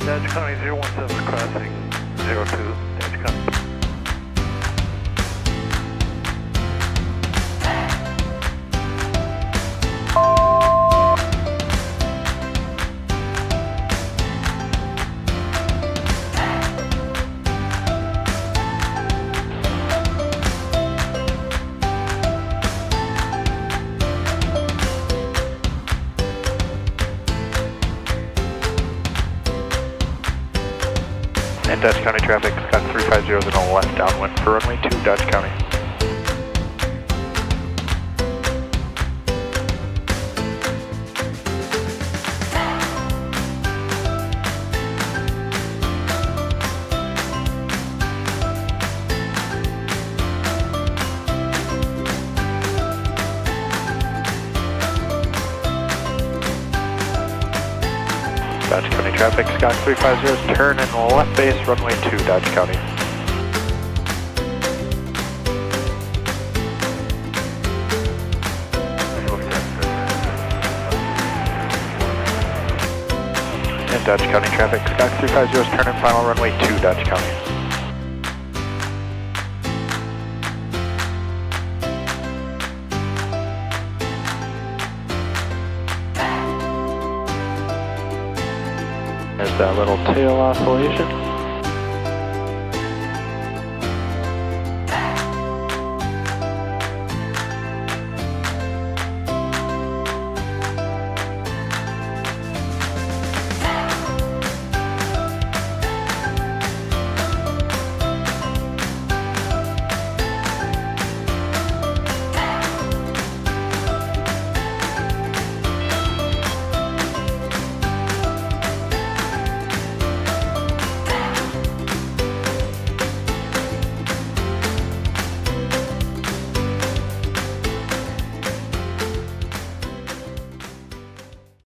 Dodge County 017 crossing 02, Dodge County. And Dodge County traffic, Scott 350 is on the left downwind for runway 2, Dodge County. Dodge County traffic, Scott 350, turn in left base, runway 2, Dodge County. And Dodge County traffic, Scott 350, turn in final runway 2, Dodge County. There's that little tail oscillation.